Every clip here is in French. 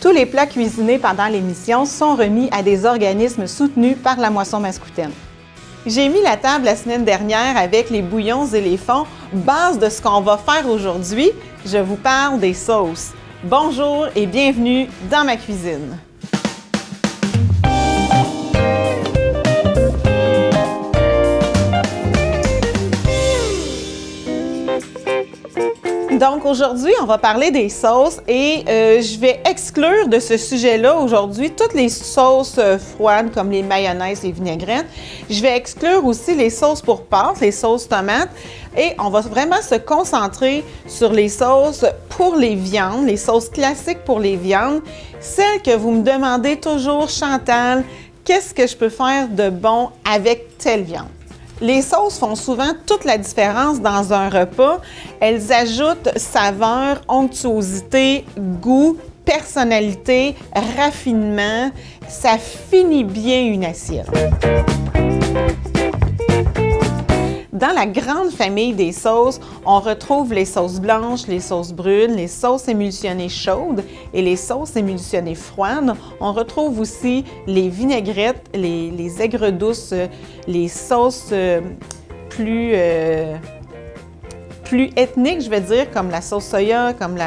Tous les plats cuisinés pendant l'émission sont remis à des organismes soutenus par la Moisson Mascoutaine. J'ai mis la table la semaine dernière avec les bouillons et les fonds, base de ce qu'on va faire aujourd'hui. Je vous parle des sauces. Bonjour et bienvenue dans ma cuisine. Donc aujourd'hui, on va parler des sauces et je vais exclure de ce sujet-là aujourd'hui toutes les sauces froides comme les mayonnaises, les vinaigrettes. Je vais exclure aussi les sauces pour pâtes, les sauces tomates et on va vraiment se concentrer sur les sauces pour les viandes, les sauces classiques pour les viandes, celles que vous me demandez toujours, Chantal, qu'est-ce que je peux faire de bon avec telle viande? Les sauces font souvent toute la différence dans un repas. Elles ajoutent saveur, onctuosité, goût, personnalité, raffinement. Ça finit bien une assiette. Dans la grande famille des sauces, on retrouve les sauces blanches, les sauces brunes, les sauces émulsionnées chaudes et les sauces émulsionnées froides. On retrouve aussi les vinaigrettes, les aigres douces, les sauces plus ethniques, je vais dire, comme la sauce soya, comme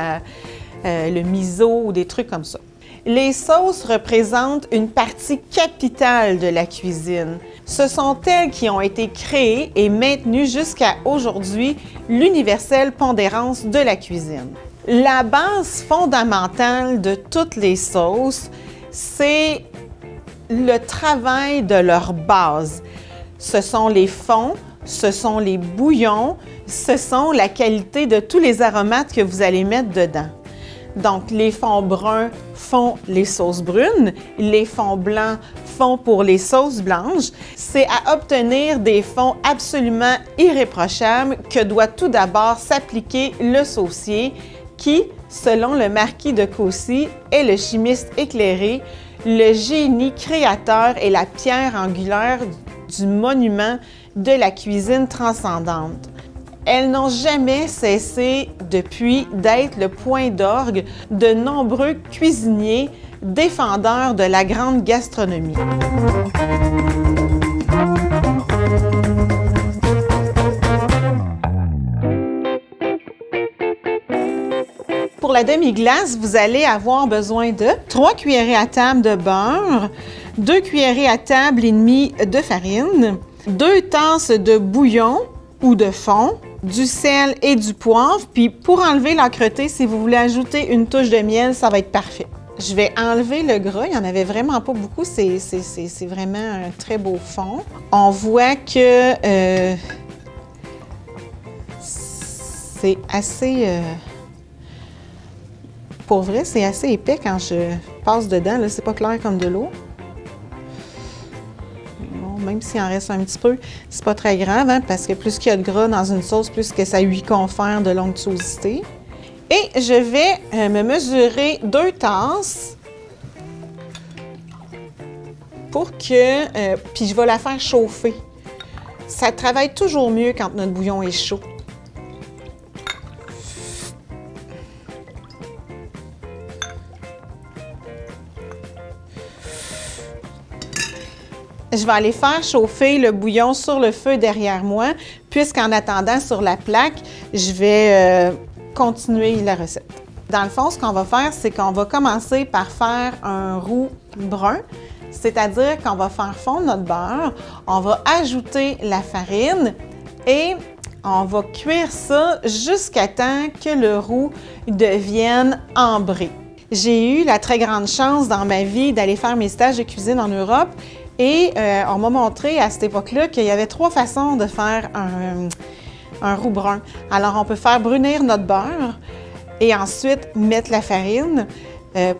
le miso ou des trucs comme ça. Les sauces représentent une partie capitale de la cuisine. Ce sont elles qui ont été créées et maintenues jusqu'à aujourd'hui l'universelle pondérance de la cuisine. La base fondamentale de toutes les sauces, c'est le travail de leur base. Ce sont les fonds, ce sont les bouillons, ce sont la qualité de tous les aromates que vous allez mettre dedans. Donc, les fonds bruns font les sauces brunes, les fonds blancs font pour les sauces blanches. C'est à obtenir des fonds absolument irréprochables que doit tout d'abord s'appliquer le saucier qui, selon le marquis de Caussy, est le chimiste éclairé, le génie créateur et la pierre angulaire du monument de la cuisine transcendante. Elles n'ont jamais cessé depuis d'être le point d'orgue de nombreux cuisiniers défendeurs de la grande gastronomie. Pour la demi-glace, vous allez avoir besoin de 3 cuillerées à table de beurre, 2 cuillerées à table et demie de farine, 2 tasses de bouillon ou de fond, du sel et du poivre. Puis pour enlever l'âcreté, si vous voulez ajouter une touche de miel, ça va être parfait. Je vais enlever le gras, il n'y en avait vraiment pas beaucoup, c'est vraiment un très beau fond. On voit que c'est assez... pour vrai, c'est assez épais quand je passe dedans, là, c'est pas clair comme de l'eau. Même s'il en reste un petit peu, c'est pas très grave, hein, parce que plus qu'il y a de gras dans une sauce, plus que ça lui confère de l'onctuosité. Et je vais me mesurer 2 tasses pour que... puis je vais la faire chauffer. Ça travaille toujours mieux quand notre bouillon est chaud. Je vais aller faire chauffer le bouillon sur le feu derrière moi, puisqu'en attendant sur la plaque, je vais continuer la recette. Dans le fond, ce qu'on va faire, c'est qu'on va commencer par faire un roux brun, c'est-à-dire qu'on va faire fondre notre beurre, on va ajouter la farine et on va cuire ça jusqu'à temps que le roux devienne ambré. J'ai eu la très grande chance dans ma vie d'aller faire mes stages de cuisine en Europe. Et on m'a montré à cette époque-là qu'il y avait 3 façons de faire un roux brun. Alors, on peut faire brunir notre beurre et ensuite mettre la farine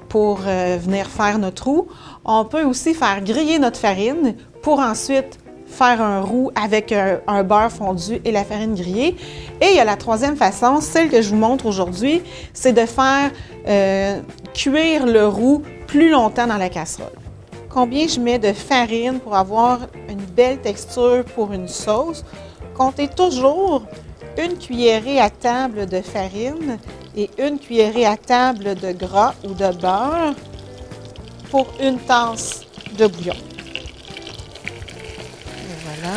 pour venir faire notre roux. On peut aussi faire griller notre farine pour ensuite faire un roux avec un beurre fondu et la farine grillée. Et il y a la 3e façon, celle que je vous montre aujourd'hui, c'est de faire cuire le roux plus longtemps dans la casserole. Combien je mets de farine pour avoir une belle texture pour une sauce? Comptez toujours 1 cuillerée à table de farine et 1 cuillerée à table de gras ou de beurre pour 1 tasse de bouillon. Et voilà.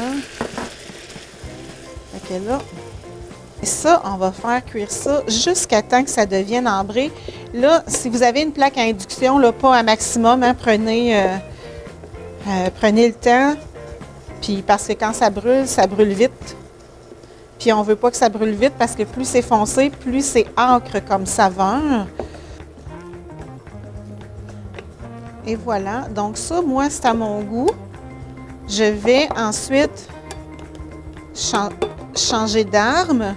Fait que là, et ça, on va faire cuire ça jusqu'à temps que ça devienne ambré. Là, si vous avez une plaque à induction, là, pas à maximum, hein, prenez le temps. Puis parce que quand ça brûle vite. Puis on ne veut pas que ça brûle vite parce que plus c'est foncé, plus c'est âcre comme saveur. Et voilà. Donc ça, moi, c'est à mon goût. Je vais ensuite changer d'arme.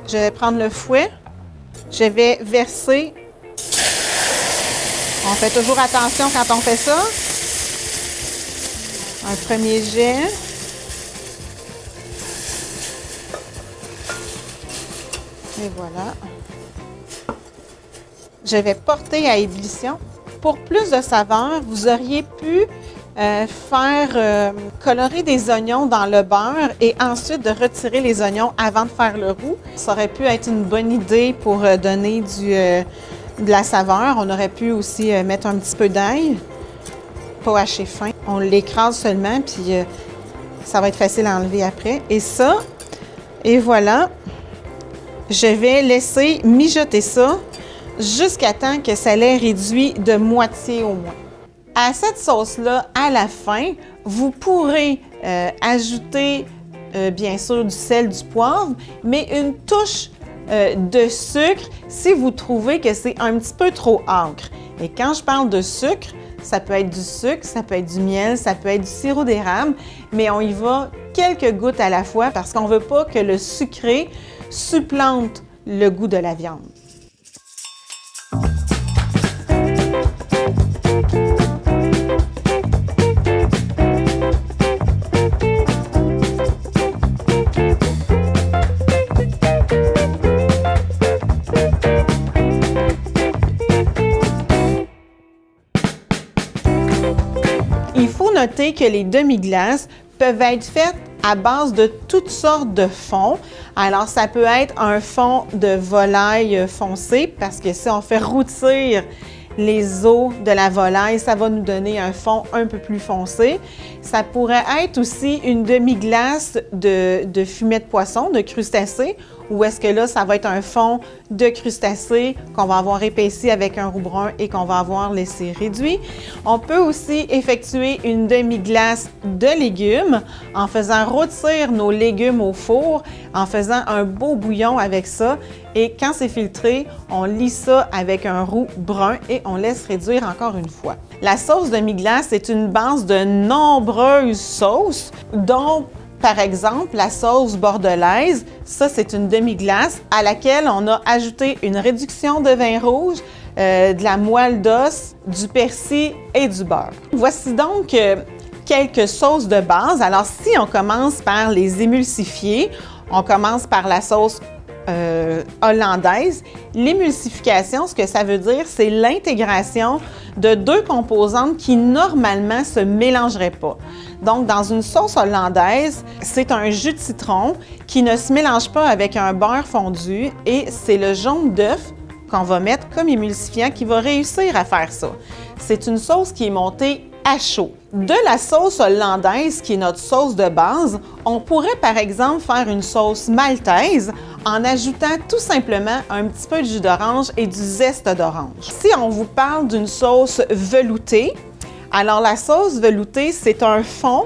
Je vais prendre le fouet. Je vais verser. On fait toujours attention quand on fait ça. Un premier jet. Et voilà. Je vais porter à ébullition. Pour plus de saveur, vous auriez pu colorer des oignons dans le beurre et ensuite de retirer les oignons avant de faire le roux. Ça aurait pu être une bonne idée pour donner de la saveur. On aurait pu aussi mettre un petit peu d'ail, pas haché fin. On l'écrase seulement, puis ça va être facile à enlever après. Et ça, et voilà, je vais laisser mijoter ça jusqu'à temps que ça l'ait réduit de moitié au moins. À cette sauce-là, à la fin, vous pourrez ajouter bien sûr du sel, du poivre, mais une touche de sucre si vous trouvez que c'est un petit peu trop âcre. Et quand je parle de sucre, ça peut être du sucre, ça peut être du miel, ça peut être du sirop d'érable, mais on y va quelques gouttes à la fois parce qu'on ne veut pas que le sucré supplante le goût de la viande. Il faut noter que les demi-glaces peuvent être faites à base de toutes sortes de fonds. Alors, ça peut être un fond de volaille foncé parce que si on fait rôtir les os de la volaille, ça va nous donner un fond un peu plus foncé. Ça pourrait être aussi une demi-glace de fumet de poisson, de crustacés, ou est-ce que là, ça va être un fond de crustacés qu'on va avoir épaissi avec un roux brun et qu'on va avoir laissé réduit. On peut aussi effectuer une demi-glace de légumes en faisant rôtir nos légumes au four, en faisant un beau bouillon avec ça. Et quand c'est filtré, on lit ça avec un roux brun et on laisse réduire encore une fois. La sauce demi-glace est une base de nombreuses sauces, dont par exemple, la sauce bordelaise, ça c'est une demi-glace à laquelle on a ajouté une réduction de vin rouge, de la moelle d'os, du persil et du beurre. Voici donc quelques sauces de base. Alors si on commence par les émulsifier, on commence par la sauce hollandaise. L'émulsification, ce que ça veut dire, c'est l'intégration de 2 composantes qui normalement se mélangeraient pas. Donc, dans une sauce hollandaise, c'est un jus de citron qui ne se mélange pas avec un beurre fondu et c'est le jaune d'œuf qu'on va mettre comme émulsifiant qui va réussir à faire ça. C'est une sauce qui est montée à chaud. De la sauce hollandaise, qui est notre sauce de base, on pourrait par exemple faire une sauce maltaise en ajoutant tout simplement un petit peu de jus d'orange et du zeste d'orange. Si on vous parle d'une sauce veloutée, alors la sauce veloutée, c'est un fond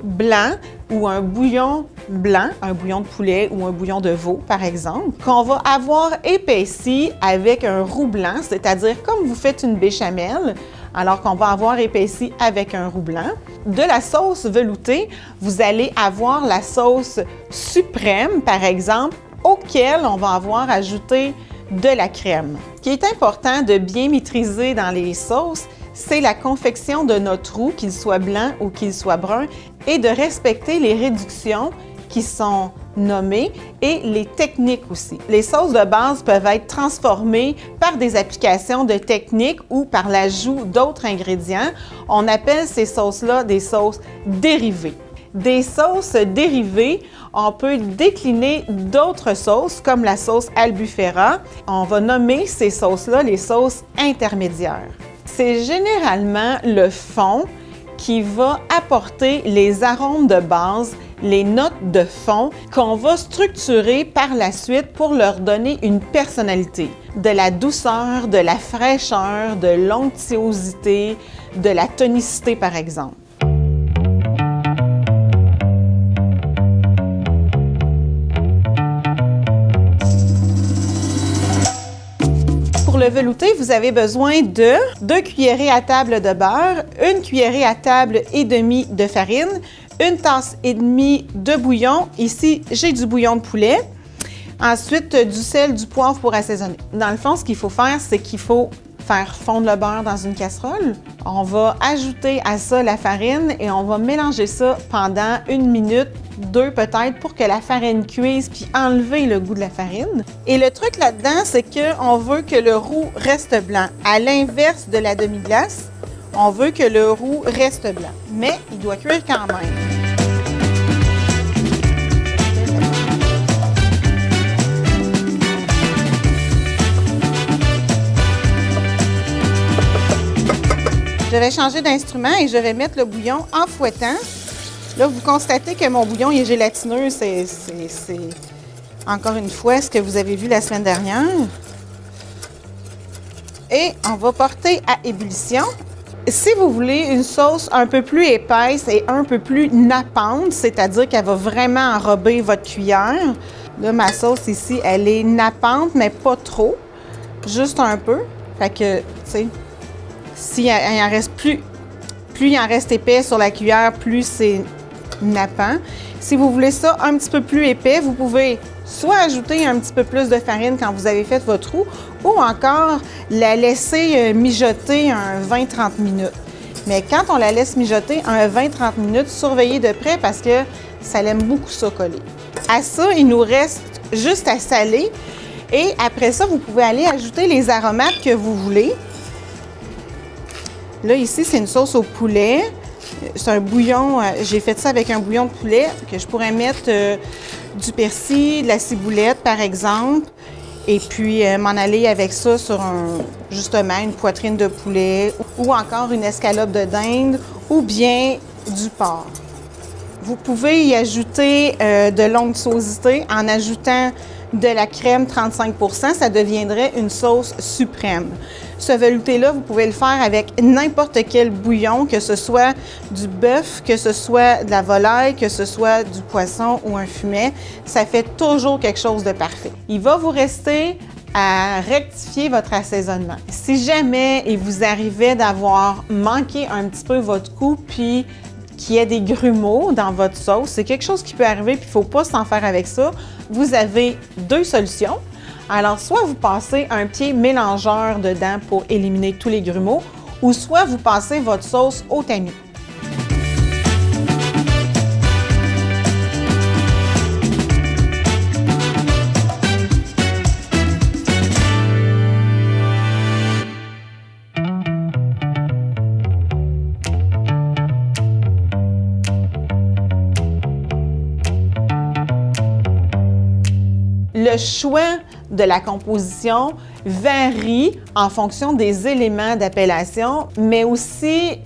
blanc ou un bouillon blanc, un bouillon de poulet ou un bouillon de veau, par exemple, qu'on va avoir épaissi avec un roux blanc, c'est-à-dire comme vous faites une béchamel, alors qu'on va avoir épaissi avec un roux blanc. De la sauce veloutée, vous allez avoir la sauce suprême, par exemple, auquel on va avoir ajouté de la crème. Ce qui est important de bien maîtriser dans les sauces, c'est la confection de notre roux, qu'il soit blanc ou qu'il soit brun, et de respecter les réductions qui sont nommées et les techniques aussi. Les sauces de base peuvent être transformées par des applications de techniques ou par l'ajout d'autres ingrédients. On appelle ces sauces-là des sauces dérivées. Des sauces dérivées, on peut décliner d'autres sauces comme la sauce albufera. On va nommer ces sauces-là les sauces intermédiaires. C'est généralement le fond qui va apporter les arômes de base, les notes de fond qu'on va structurer par la suite pour leur donner une personnalité. De la douceur, de la fraîcheur, de l'onctuosité, de la tonicité par exemple. Pour le velouté, vous avez besoin de 2 cuillerées à table de beurre, 1 cuillerée à table et demie de farine, 1 tasse et demie de bouillon. Ici, j'ai du bouillon de poulet. Ensuite, du sel, du poivre pour assaisonner. Dans le fond, ce qu'il faut faire, c'est qu'il faut faire fondre le beurre dans une casserole. On va ajouter à ça la farine et on va mélanger ça pendant 1 minute, 2 peut-être, pour que la farine cuise puis enlever le goût de la farine. Et le truc là-dedans, c'est qu'on veut que le roux reste blanc. À l'inverse de la demi-glace, on veut que le roux reste blanc, mais il doit cuire quand même. Je vais changer d'instrument et je vais mettre le bouillon en fouettant. Là, vous constatez que mon bouillon est gélatineux. C'est encore une fois ce que vous avez vu la semaine dernière. Et on va porter à ébullition. Si vous voulez une sauce un peu plus épaisse et un peu plus nappante, c'est-à-dire qu'elle va vraiment enrober votre cuillère, là, ma sauce ici, elle est nappante, mais pas trop, juste un peu. Fait que, tu sais, s'il en reste plus il en reste épais sur la cuillère, plus c'est nappant. Si vous voulez ça un petit peu plus épais, vous pouvez soit ajouter un petit peu plus de farine quand vous avez fait votre roux, ou encore la laisser mijoter un 20-30 minutes. Mais quand on la laisse mijoter un 20-30 minutes, surveillez de près parce que ça l'aime beaucoup ça coller. À ça, il nous reste juste à saler. Et après ça, vous pouvez aller ajouter les aromates que vous voulez. Là, ici, c'est une sauce au poulet. C'est un bouillon, j'ai fait ça avec un bouillon de poulet que je pourrais mettre du persil, de la ciboulette, par exemple, et puis m'en aller avec ça sur justement une poitrine de poulet ou encore une escalope de dinde ou bien du porc. Vous pouvez y ajouter de l'onctuosité en ajoutant de la crème 35 %, ça deviendrait une sauce suprême. Ce velouté-là, vous pouvez le faire avec n'importe quel bouillon, que ce soit du bœuf, que ce soit de la volaille, que ce soit du poisson ou un fumet. Ça fait toujours quelque chose de parfait. Il va vous rester à rectifier votre assaisonnement. Si jamais il vous arrivait d'avoir manqué un petit peu votre coup, puis qu'il y ait des grumeaux dans votre sauce, c'est quelque chose qui peut arriver, puis il ne faut pas s'en faire avec ça. Vous avez 2 solutions. Alors, soit vous passez un pied mélangeur dedans pour éliminer tous les grumeaux, ou soit vous passez votre sauce au tamis. Le choix de la composition varie en fonction des éléments d'appellation, mais aussi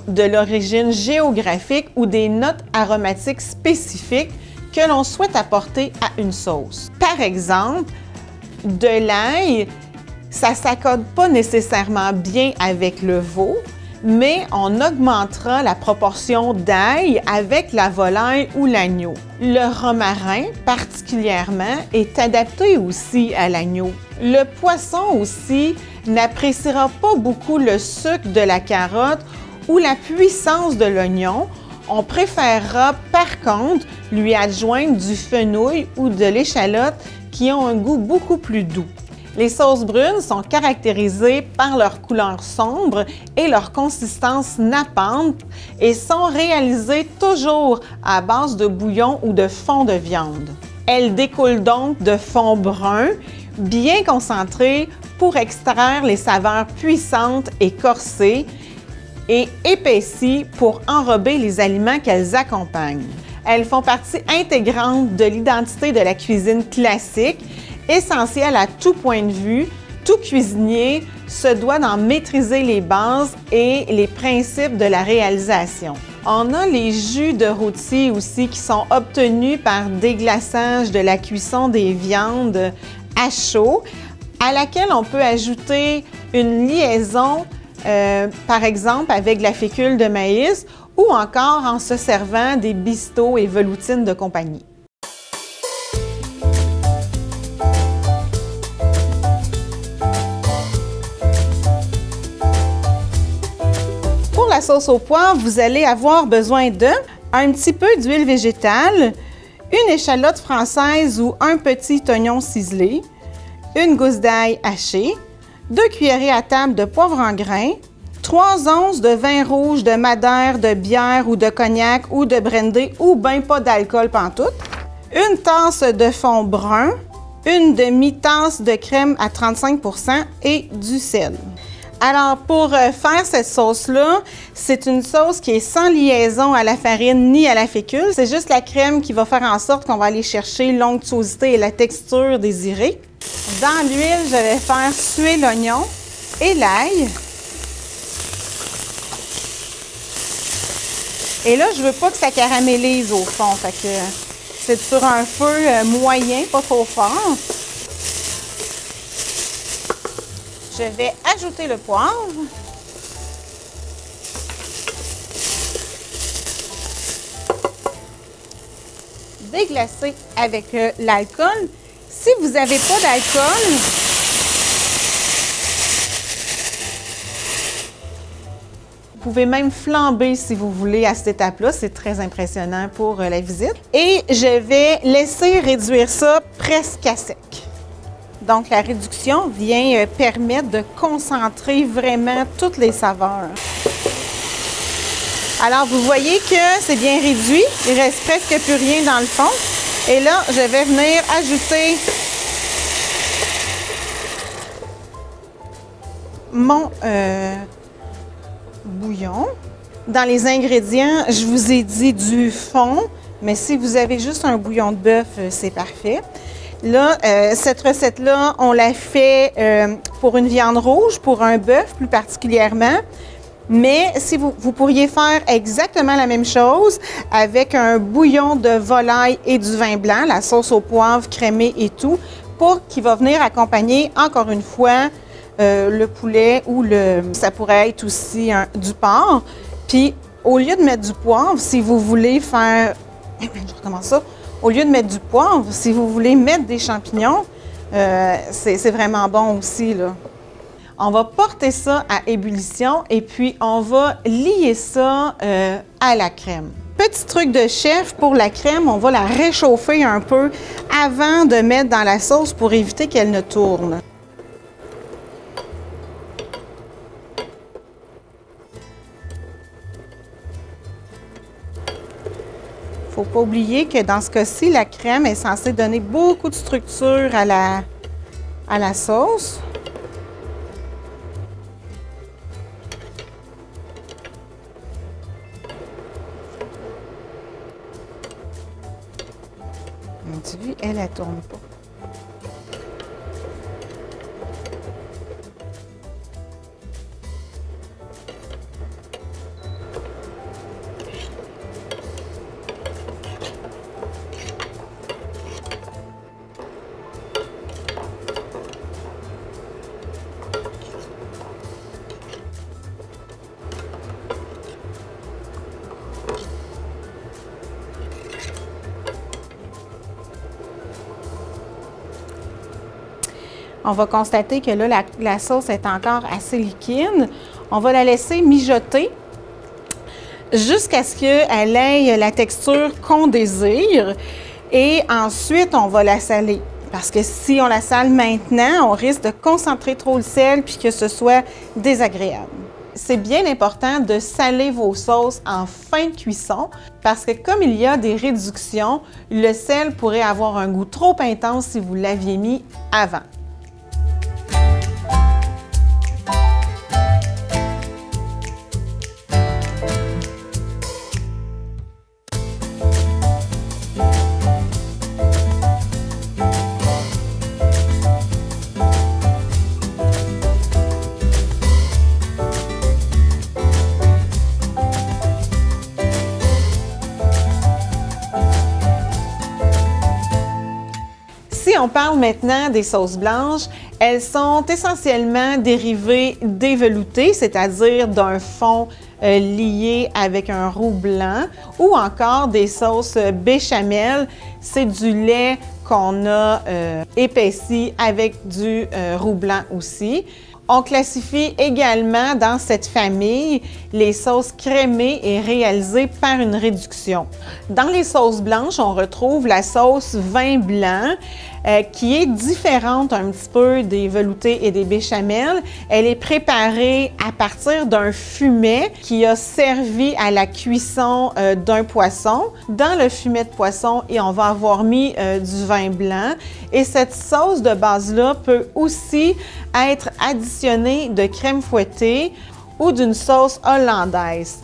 de l'origine géographique ou des notes aromatiques spécifiques que l'on souhaite apporter à une sauce. Par exemple, de l'ail, ça ne s'accorde pas nécessairement bien avec le veau, mais on augmentera la proportion d'ail avec la volaille ou l'agneau. Le romarin, particulièrement, est adapté aussi à l'agneau. Le poisson aussi n'appréciera pas beaucoup le sucre de la carotte ou la puissance de l'oignon. On préférera par contre lui adjoindre du fenouil ou de l'échalote qui ont un goût beaucoup plus doux. Les sauces brunes sont caractérisées par leur couleur sombre et leur consistance nappante et sont réalisées toujours à base de bouillon ou de fond de viande. Elles découlent donc de fond brun, bien concentré pour extraire les saveurs puissantes et corsées et épaissies pour enrober les aliments qu'elles accompagnent. Elles font partie intégrante de l'identité de la cuisine classique, essentielle à tout point de vue. Tout cuisinier se doit d'en maîtriser les bases et les principes de la réalisation. On a les jus de rôti aussi qui sont obtenus par déglaçage de la cuisson des viandes à chaud, à laquelle on peut ajouter une liaison, par exemple avec la fécule de maïs ou encore en se servant des bistos et veloutines de compagnie. Pour la sauce au poivre, vous allez avoir besoin de un petit peu d'huile végétale, une échalote française ou un petit oignon ciselé, une gousse d'ail hachée, 2 cuillerées à table de poivre en grains, 3 onces de vin rouge, de madère, de bière ou de cognac ou de brandy ou ben pas d'alcool pantoute, une tasse de fond brun, une demi-tasse de crème à 35 % et du sel. Alors, pour faire cette sauce-là, c'est une sauce qui est sans liaison à la farine ni à la fécule. C'est juste la crème qui va faire en sorte qu'on va aller chercher l'onctuosité et la texture désirée. Dans l'huile, je vais faire suer l'oignon et l'ail. Et là, je ne veux pas que ça caramélise au fond. Fait que c'est sur un feu moyen, pas trop fort. Je vais ajouter le poivre. Déglacer avec l'alcool. Si vous n'avez pas d'alcool, vous pouvez même flamber si vous voulez à cette étape-là. C'est très impressionnant pour la visite. Et je vais laisser réduire ça presque à sec. Donc, la réduction vient permettre de concentrer vraiment toutes les saveurs. Alors, vous voyez que c'est bien réduit. Il ne reste presque plus rien dans le fond. Et là, je vais venir ajouter mon bouillon. Dans les ingrédients, je vous ai dit du fond, mais si vous avez juste un bouillon de bœuf, c'est parfait. Là, cette recette-là, on l'a fait pour une viande rouge, pour un bœuf plus particulièrement. Mais si vous pourriez faire exactement la même chose avec un bouillon de volaille et du vin blanc, la sauce au poivre crémée et tout, pour qui va venir accompagner, encore une fois, le poulet ou ça pourrait être aussi du porc. Puis, au lieu de mettre du poivre, si vous voulez faire... Je recommence ça. Au lieu de mettre du poivre, si vous voulez mettre des champignons, c'est vraiment bon aussi, là. On va porter ça à ébullition et puis on va lier ça à la crème. Petit truc de chef pour la crème, on va la réchauffer un peu avant de mettre dans la sauce pour éviter qu'elle ne tourne. Il ne faut pas oublier que dans ce cas-ci, la crème est censée donner beaucoup de structure à la sauce. Tu vois, elle ne tourne pas. On va constater que là, la sauce est encore assez liquide. On va la laisser mijoter jusqu'à ce qu'elle ait la texture qu'on désire. Et ensuite, on va la saler. Parce que si on la sale maintenant, on risque de concentrer trop le sel puis que ce soit désagréable. C'est bien important de saler vos sauces en fin de cuisson parce que comme il y a des réductions, le sel pourrait avoir un goût trop intense si vous l'aviez mis avant. on parle maintenant des sauces blanches, elles sont essentiellement dérivées des veloutés, c'est-à-dire d'un fond lié avec un roux blanc, ou encore des sauces béchamel, c'est du lait qu'on a épaissi avec du roux blanc aussi. On classifie également dans cette famille les sauces crémées et réalisées par une réduction. Dans les sauces blanches, on retrouve la sauce vin blanc qui est différente un petit peu des veloutés et des béchamels. Elle est préparée à partir d'un fumet qui a servi à la cuisson d'un poisson. Dans le fumet de poisson, et on va avoir mis du vin blanc. Et cette sauce de base-là peut aussi être additionnée de crème fouettée ou d'une sauce hollandaise.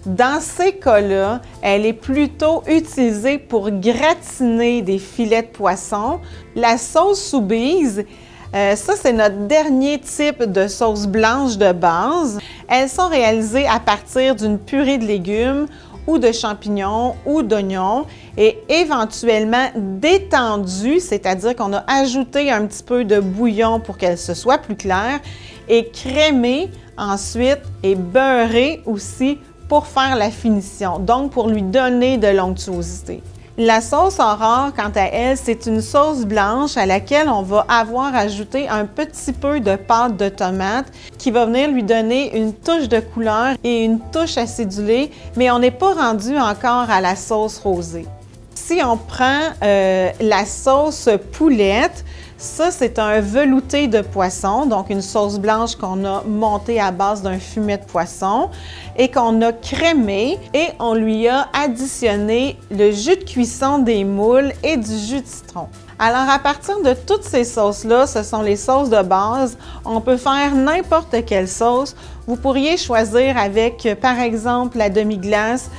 Dans ces cas-là, elle est plutôt utilisée pour gratiner des filets de poisson. La sauce Soubise, ça c'est notre dernier type de sauce blanche de base. Elles sont réalisées à partir d'une purée de légumes ou de champignons ou d'oignons et éventuellement détendues, c'est-à-dire qu'on a ajouté un petit peu de bouillon pour qu'elle se soit plus claire et crémée ensuite et beurrée aussi pour faire la finition, donc pour lui donner de l'onctuosité. La sauce Aurore, quant à elle, c'est une sauce blanche à laquelle on va avoir ajouté un petit peu de pâte de tomate qui va venir lui donner une touche de couleur et une touche acidulée, mais on n'est pas rendu encore à la sauce rosée. Si on prend la sauce poulette, ça, c'est un velouté de poisson, donc une sauce blanche qu'on a montée à base d'un fumet de poisson et qu'on a crémé et on lui a additionné le jus de cuisson des moules et du jus de citron. Alors, à partir de toutes ces sauces-là, ce sont les sauces de base. On peut faire n'importe quelle sauce. Vous pourriez choisir avec, par exemple, la demi-glace,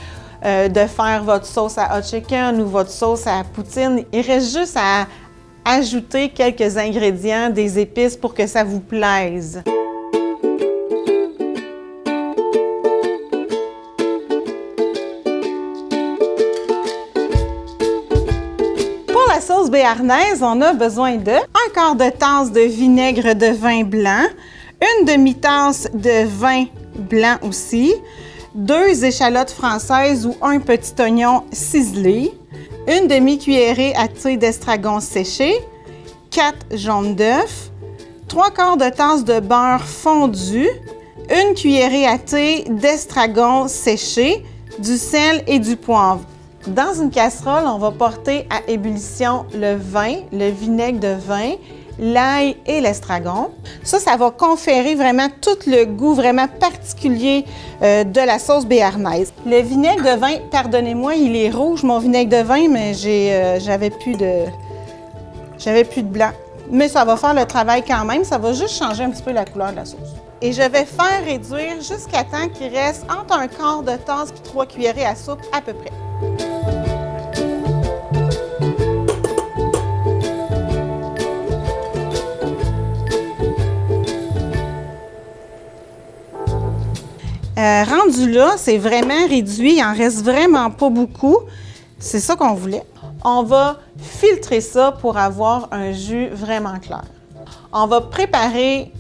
de faire votre sauce à hot chicken ou votre sauce à poutine. Il reste juste à ajouter quelques ingrédients, des épices pour que ça vous plaise. Pour la sauce béarnaise, on a besoin de 1/4 de tasse de vinaigre de vin blanc, une demi-tasse de vin blanc aussi, 2 échalotes françaises ou un petit oignon ciselé, une demi-cuillerée à thé d'estragon séché, 4 jaunes d'œufs, 3/4 de tasse de beurre fondu, une cuillerée à thé d'estragon séché, du sel et du poivre. Dans une casserole, on va porter à ébullition le vin, le vinaigre de vin, l'ail et l'estragon. Ça va conférer vraiment tout le goût vraiment particulier de la sauce béarnaise. Le vinaigre de vin, pardonnez-moi, il est rouge, mon vinaigre de vin, mais j'avais plus de blanc. Mais ça va faire le travail quand même, ça va juste changer un petit peu la couleur de la sauce. Et je vais faire réduire jusqu'à temps qu'il reste entre 1/4 de tasse et 3 cuillerées à soupe à peu près. Rendu là, c'est vraiment réduit, il en reste vraiment pas beaucoup. C'est ça qu'on voulait. On va filtrer ça pour avoir un jus vraiment clair. On va préparer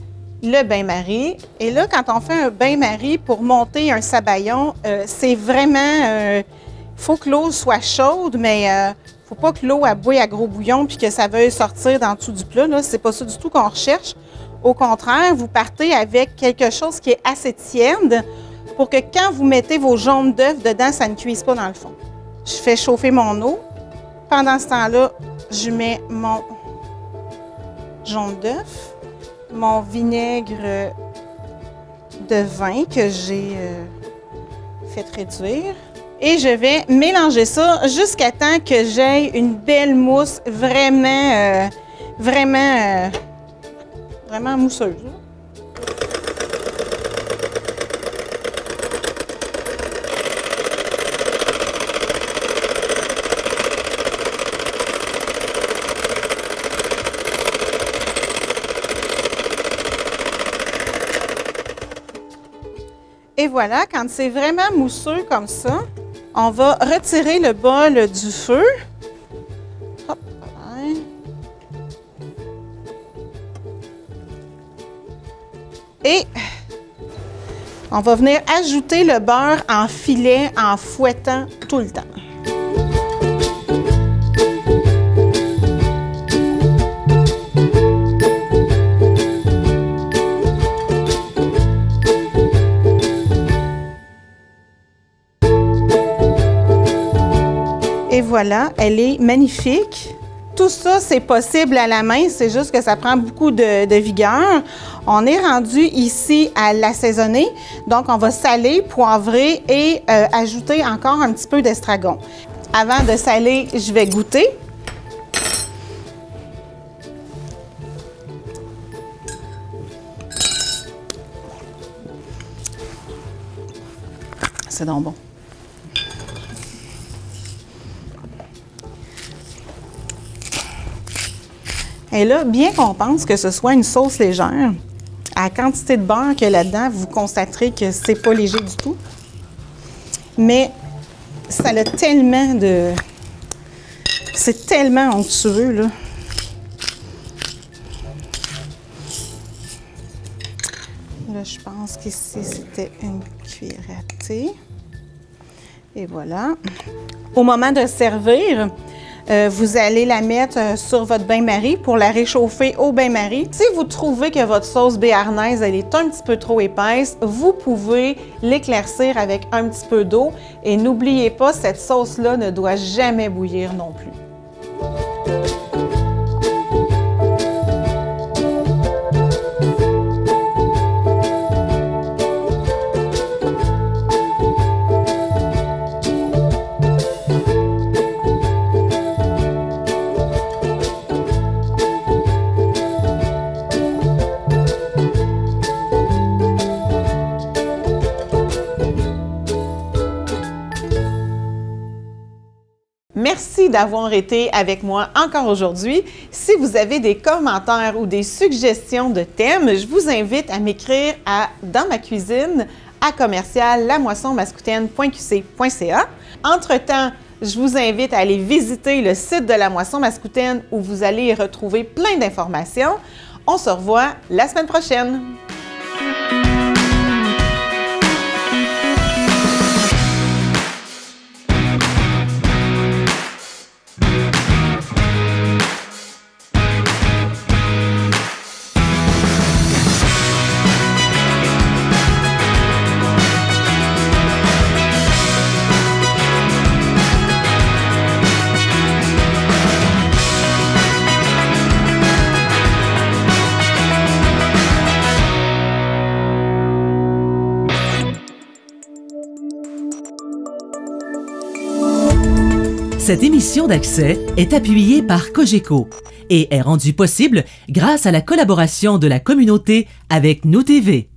le bain-marie. Et là, quand on fait un bain-marie pour monter un sabayon, c'est vraiment... il faut que l'eau soit chaude, mais il ne faut pas que l'eau bouille à gros bouillon puis que ça veuille sortir dans le dessous du plat. C'est pas ça du tout qu'on recherche. Au contraire, vous partez avec quelque chose qui est assez tiède pour que quand vous mettez vos jaunes d'œufs dedans, ça ne cuise pas dans le fond. Je fais chauffer mon eau. Pendant ce temps-là, je mets mon jaune d'œuf, mon vinaigre de vin que j'ai fait réduire. Et je vais mélanger ça jusqu'à temps que j'aie une belle mousse vraiment mousseuse. Et voilà, quand c'est vraiment mousseux comme ça, on va retirer le bol du feu. Hop, Et on va venir ajouter le beurre en filet en fouettant tout le temps. Et voilà, elle est magnifique. Tout ça, c'est possible à la main, c'est juste que ça prend beaucoup de vigueur. On est rendu ici à l'assaisonner, donc on va saler, poivrer et ajouter encore un petit peu d'estragon. Avant de saler, je vais goûter. C'est donc bon. Et là, bien qu'on pense que ce soit une sauce légère, à la quantité de beurre qu'il y a là-dedans, vous constaterez que c'est pas léger du tout. Mais ça a tellement de... C'est tellement onctueux, là. Là, je pense qu'ici, c'était une cuillère à thé. Et voilà. Au moment de servir, vous allez la mettre sur votre bain-marie pour la réchauffer au bain-marie. Si vous trouvez que votre sauce béarnaise elle est un petit peu trop épaisse, vous pouvez l'éclaircir avec un petit peu d'eau. Et n'oubliez pas, cette sauce-là ne doit jamais bouillir non plus. Merci d'avoir été avec moi encore aujourd'hui. Si vous avez des commentaires ou des suggestions de thèmes, je vous invite à m'écrire à dans ma cuisine à commercial-lamoissonmascoutaine.qc.ca. Entre-temps, je vous invite à aller visiter le site de La Moisson Mascoutaine où vous allez y retrouver plein d'informations. On se revoit la semaine prochaine. Cette émission d'Accès est appuyée par Cogeco et est rendue possible grâce à la collaboration de la communauté avec Nous TV.